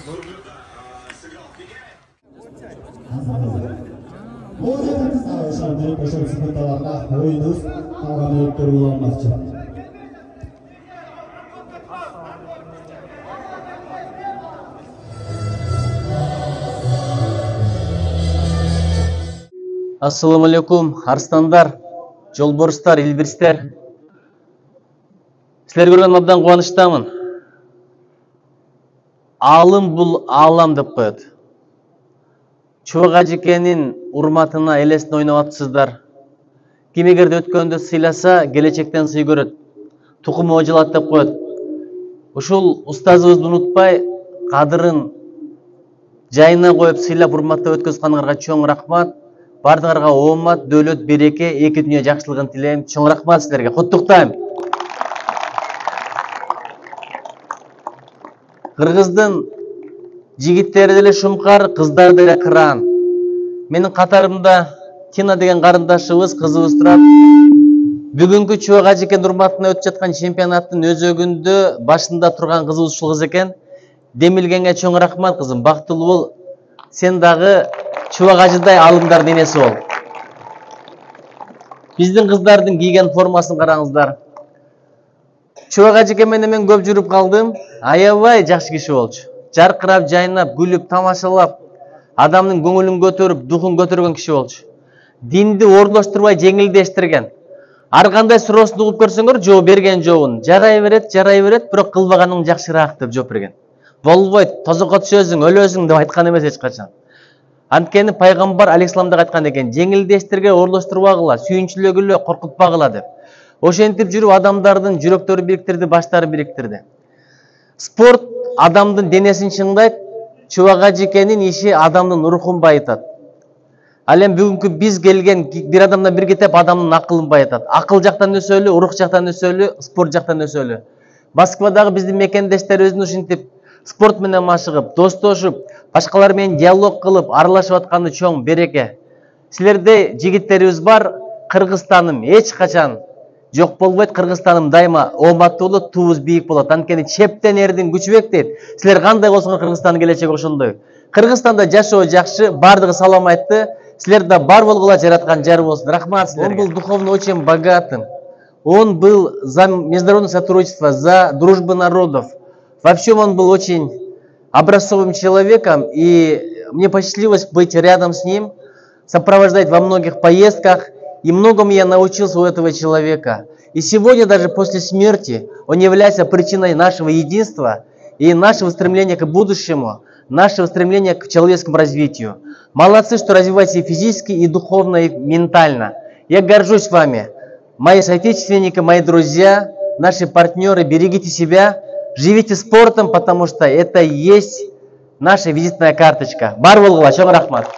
Ошондой ошол спорталарда оюнубуз калган өттөр уланмакчы. Ассаламу алейкум, арстандар, жолборустар, илбирстер. Силер көргөн абдан кубанычтамын. Алым бул аалам деп коет. Чубак ажекенин урматына элесин ойноп атсыздар. Ким эгерде өткөндө сыйласа, келечектен сый көрөт. Тукуму ожалат деп коет. Ушул устазыбызды унутпай, кадырын жайына коюп сыйлап урматтап өткөзгөнүңөргө чоң рахмат. Бардыңарга оомат, дөөлөт, береке, эки дүнүйө жакшылыгын тилейм. Чоң рахмат силерге. Куттуктайм. Кыргыздын жигиттери деле шумкар, кыздар деле кыраан. Менин катарымда Тина деген карындашыбыз, кызыбыз турат. Бүгүнкү Чубак ажекен урматына өтүп жаткан чемпионаттын өзөгүндө башында турган кызыбыз ушул кыз экен. Демилгенге чоң рахмат кызым. Бактылуу бол. Сен дагы Чубак ажыдай алымдардын энеси бол. Биздин кыздардын кийген формасын караңыздар. Чубак ажеке менен мен көп жүрүп калдым. Аябай жакшы киши болчу. Жаркырап, жайнап, күлүп, тамашалап, адамдын көңүлүн көтөрүп, духун көтөргөн киши болчу. Динди ордоштурбай жеңилдештирген. Ар кандай суроосун угуп көрсөңөр, жооп берген жообун. Жарай берет, бирок кылбаганың жакшыраак деп жооп берген. Болбойт, тозокко түшөсүң, өлөсүң деп айткан эмес эч качан. Анткени пайгамбар алейхисалам айткан экен, жеңилдештирге, ордоштурбагыла, сүйүнчүлөгүлө, коркутпагыла деп. Ошентип жүрүп адамдардын жүрөктөрү бириктирди, баштары бириктирди. Спорт адамдын денесин чыңдайт, Чубак ажекенин иши адамдын рухун байытат. Ал эми бүгүнкү биз келген бир адамдан бир китеп адамдын акылын байытат. Акыл жактан өсөлү, рух жактан өсөлү, спорт жактан өсөлү. Москвадагы биздин мекендештерибиздин ушинтип спорт менен машыгып, достошуп, башкалар менен диалог кылып, аралашып атканы чоң береке. Силерде жигиттерибиз бар, Кыргызстаным эч качан жок болбойт, Кыргызстаным дайыма ооматтуу болот, туубуз бийик болот. Анткени чептен эрдин күчүбек дейт. Силер кандай болсоңор Кыргызстандын келечеги ошондой. Кыргызстанда жашоо жакшы, бардыгы салам айтты. Силер да бар болгула, жараткан жар болсун. Рахмат силерге. Он был духовно очень богатым. Он был за международное сотрудничество, за дружбу народов. Вообще он был очень образцовым человеком, и мне посчастливилось быть рядом с ним, сопровождать во многих поездках, и многому я научился у этого человека. И сегодня, даже после смерти, он является причиной нашего единства и нашего стремления к будущему, нашего стремления к человеческому развитию. Молодцы, что развиваете и физически, и духовно, и ментально. Я горжусь вами, мои соотечественники, мои друзья, наши партнеры. Берегите себя, живите спортом, потому что это и есть наша визитная карточка. Бар болгула, чоң рахмат.